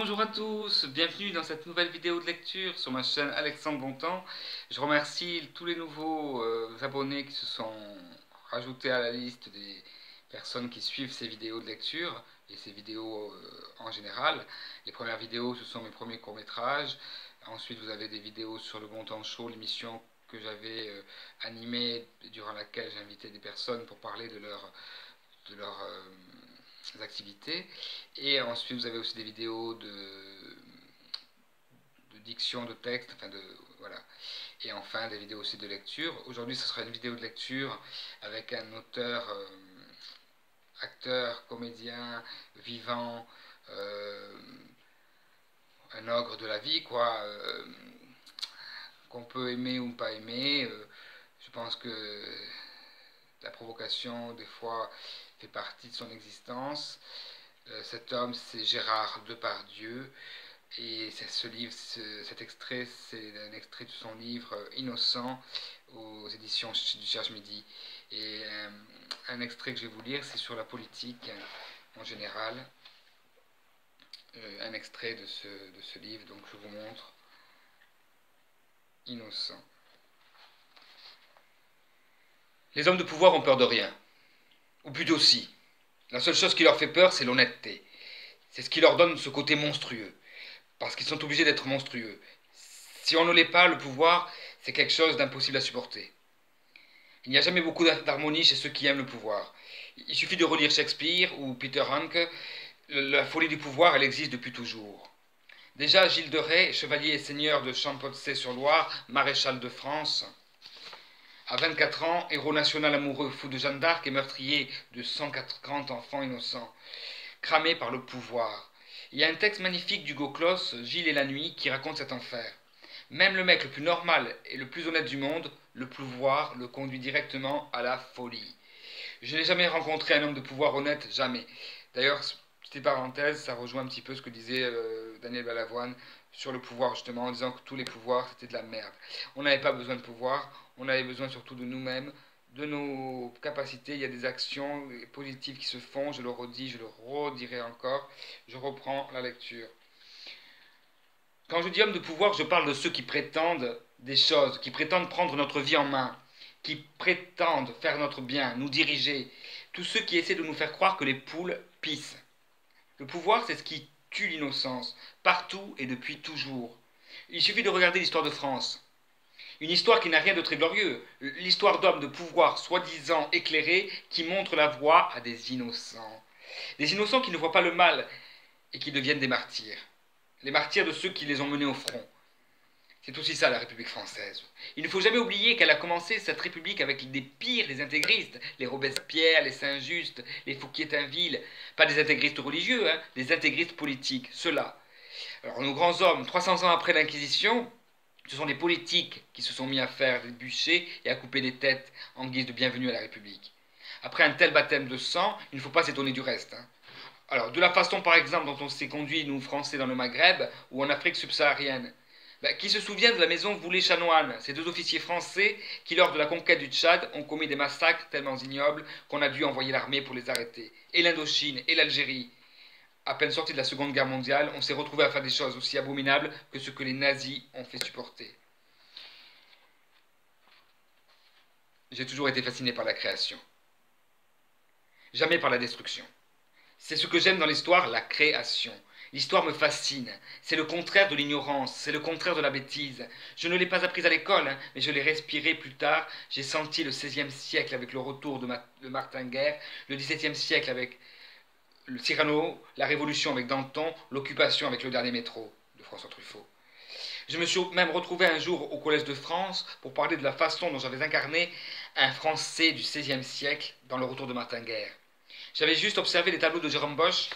Bonjour à tous, bienvenue dans cette nouvelle vidéo de lecture sur ma chaîne Alexandre Bontemps. Je remercie tous les nouveaux abonnés qui se sont rajoutés à la liste des personnes qui suivent ces vidéos de lecture et ces vidéos en général. Les premières vidéos, ce sont mes premiers courts-métrages. Ensuite, vous avez des vidéos sur le Bontemps Show, l'émission que j'avais animée durant laquelle j'invitais des personnes pour parler de leur activités. Et ensuite, vous avez aussi des vidéos de diction, de texte, enfin de voilà. Et enfin, des vidéos aussi de lecture. Aujourd'hui, ce sera une vidéo de lecture avec un auteur, acteur, comédien, vivant, un ogre de la vie, quoi, qu'on peut aimer ou pas aimer. Je pense que la provocation, des fois, fait partie de son existence. Cet homme, c'est Gérard Depardieu. Et ce livre, cet extrait, c'est un extrait de son livre Innocent aux éditions du Cherche-Midi. Et un extrait que je vais vous lire, c'est sur la politique en général. Un extrait de ce livre, donc je vous montre. Innocent. Les hommes de pouvoir ont peur de rien. Ou plutôt si. La seule chose qui leur fait peur, c'est l'honnêteté. C'est ce qui leur donne ce côté monstrueux. Parce qu'ils sont obligés d'être monstrueux. Si on ne l'est pas, le pouvoir, c'est quelque chose d'impossible à supporter. Il n'y a jamais beaucoup d'harmonie chez ceux qui aiment le pouvoir. Il suffit de relire Shakespeare ou Peter Hanke. La folie du pouvoir, elle existe depuis toujours. Déjà, Gilles de Rais, chevalier et seigneur de Champottzé-sur-Loire, maréchal de France, à 24 ans, héros national amoureux, fou de Jeanne d'Arc et meurtrier de 140 enfants innocents, cramé par le pouvoir. Il y a un texte magnifique d'Hugo Claus, Gilles et la nuit, qui raconte cet enfer. Même le mec le plus normal et le plus honnête du monde, le pouvoir le conduit directement à la folie. Je n'ai jamais rencontré un homme de pouvoir honnête, jamais. D'ailleurs, petite parenthèse, ça rejoint un petit peu ce que disait Daniel Balavoine sur le pouvoir, justement, en disant que tous les pouvoirs, c'était de la merde. On n'avait pas besoin de pouvoir, on avait besoin surtout de nous-mêmes, de nos capacités. Il y a des actions positives qui se font, je le redis, je le redirai encore. Je reprends la lecture. Quand je dis homme de pouvoir, je parle de ceux qui prétendent des choses, qui prétendent prendre notre vie en main, qui prétendent faire notre bien, nous diriger. Tous ceux qui essaient de nous faire croire que les poules pissent. Le pouvoir, c'est ce qui tue l'innocence, partout et depuis toujours. Il suffit de regarder l'histoire de France. Une histoire qui n'a rien de très glorieux. L'histoire d'hommes de pouvoir soi-disant éclairés qui montrent la voie à des innocents. Des innocents qui ne voient pas le mal et qui deviennent des martyrs. Les martyrs de ceux qui les ont menés au front. C'est aussi ça la République française. Il ne faut jamais oublier qu'elle a commencé cette République avec des pires des intégristes, les Robespierre, les Saint-Just, les Fouquier-Tinville, pas des intégristes religieux, hein, des intégristes politiques, ceux-là. Alors nos grands hommes, 300 ans après l'Inquisition, ce sont des politiques qui se sont mis à faire des bûchers et à couper des têtes en guise de bienvenue à la République. Après un tel baptême de sang, il ne faut pas s'étonner du reste. Hein. Alors, de la façon par exemple dont on s'est conduit, nous Français, dans le Maghreb ou en Afrique subsaharienne. Qui se souvient de la maison Voulet-Chanoine, ces deux officiers français qui, lors de la conquête du Tchad, ont commis des massacres tellement ignobles qu'on a dû envoyer l'armée pour les arrêter. Et l'Indochine, et l'Algérie. À peine sortis de la Seconde Guerre mondiale, on s'est retrouvés à faire des choses aussi abominables que ce que les nazis ont fait supporter. J'ai toujours été fasciné par la création. Jamais par la destruction. C'est ce que j'aime dans l'histoire, la création. L'histoire me fascine. C'est le contraire de l'ignorance, c'est le contraire de la bêtise. Je ne l'ai pas apprise à l'école, hein, mais je l'ai respirée plus tard. J'ai senti le XVIe siècle avec le retour de Martin Guerre, le XVIIe siècle avec le Cyrano, la Révolution avec Danton, l'occupation avec le dernier métro de François Truffaut. Je me suis même retrouvé un jour au Collège de France pour parler de la façon dont j'avais incarné un Français du XVIe siècle dans le retour de Martin Guerre. J'avais juste observé les tableaux de Jérôme Bosch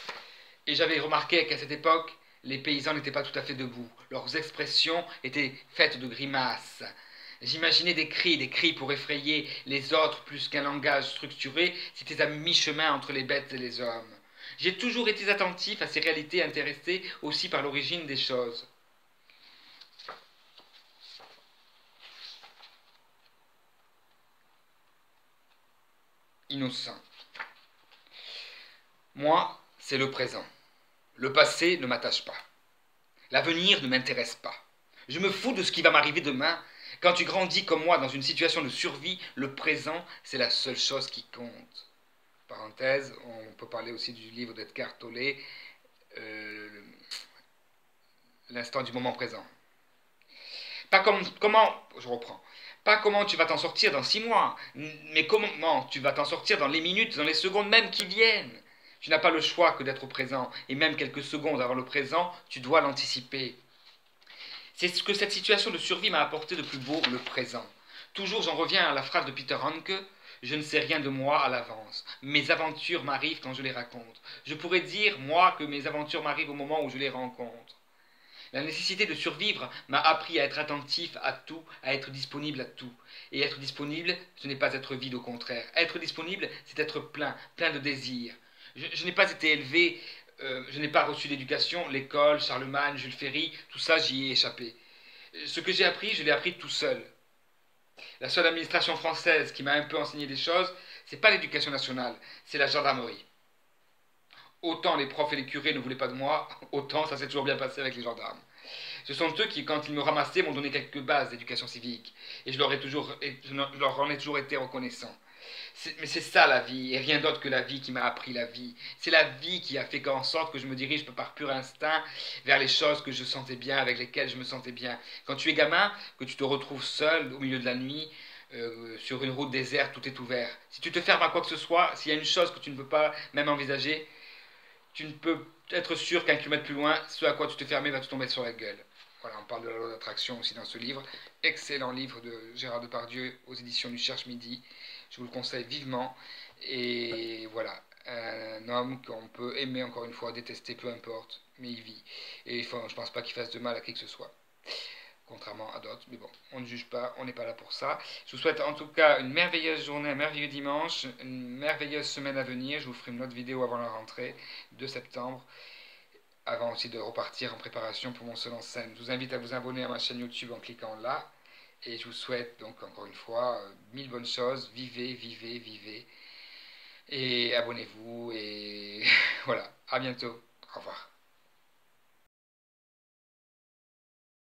et j'avais remarqué qu'à cette époque, les paysans n'étaient pas tout à fait debout. Leurs expressions étaient faites de grimaces. J'imaginais des cris pour effrayer les autres plus qu'un langage structuré, c'était à mi-chemin entre les bêtes et les hommes. J'ai toujours été attentif à ces réalités, intéressé aussi par l'origine des choses. Innocent. Moi, c'est le présent. Le passé ne m'attache pas. L'avenir ne m'intéresse pas. Je me fous de ce qui va m'arriver demain. Quand tu grandis comme moi dans une situation de survie, le présent, c'est la seule chose qui compte. Parenthèse, on peut parler aussi du livre d'Edgar Tolle, euh, L'instant du moment présent. Pas comment, je reprends, pas comment tu vas t'en sortir dans 6 mois, mais comment tu vas t'en sortir dans les minutes, dans les secondes même qui viennent. Tu n'as pas le choix que d'être au présent, et même quelques secondes avant le présent, tu dois l'anticiper. C'est ce que cette situation de survie m'a apporté de plus beau, le présent. Toujours j'en reviens à la phrase de Peter Hanke, je ne sais rien de moi à l'avance. Mes aventures m'arrivent quand je les raconte. Je pourrais dire, moi, que mes aventures m'arrivent au moment où je les rencontre. La nécessité de survivre m'a appris à être attentif à tout, à être disponible à tout. Et être disponible, ce n'est pas être vide, au contraire. Être disponible, c'est être plein, plein de désirs. Je n'ai pas été élevé, je n'ai pas reçu d'éducation, l'école, Charlemagne, Jules Ferry, tout ça, j'y ai échappé. Ce que j'ai appris, je l'ai appris tout seul. La seule administration française qui m'a un peu enseigné des choses, c'est pas l'éducation nationale, c'est la gendarmerie. Autant les profs et les curés ne voulaient pas de moi, autant ça s'est toujours bien passé avec les gendarmes. Ce sont eux qui, quand ils me ramassaient, m'ont donné quelques bases d'éducation civique. Et je leur en ai toujours été reconnaissant. Mais c'est ça la vie, et rien d'autre que la vie qui m'a appris la vie. C'est la vie qui a fait en sorte que je me dirige par pur instinct vers les choses que je sentais bien, avec lesquelles je me sentais bien. Quand tu es gamin, que tu te retrouves seul au milieu de la nuit, sur une route déserte, tout est ouvert. Si tu te fermes à quoi que ce soit, s'il y a une chose que tu ne veux pas même envisager, tu ne peux être sûr qu'un kilomètre plus loin, ce à quoi tu te fermais va te tomber sur la gueule. Voilà, on parle de la loi d'attraction aussi dans ce livre. Excellent livre de Gérard Depardieu aux éditions du Cherche Midi. Je vous le conseille vivement. Et voilà, un homme qu'on peut aimer, encore une fois, détester, peu importe, mais il vit. Et je ne pense pas qu'il fasse de mal à qui que ce soit. Contrairement à d'autres, mais bon, on ne juge pas, on n'est pas là pour ça. Je vous souhaite en tout cas une merveilleuse journée, un merveilleux dimanche, une merveilleuse semaine à venir. Je vous ferai une autre vidéo avant la rentrée de septembre, avant aussi de repartir en préparation pour mon seul en scène. Je vous invite à vous abonner à ma chaîne YouTube en cliquant là. Et je vous souhaite donc encore une fois mille bonnes choses. Vivez, vivez, vivez. Et abonnez-vous. Et voilà, à bientôt. Au revoir.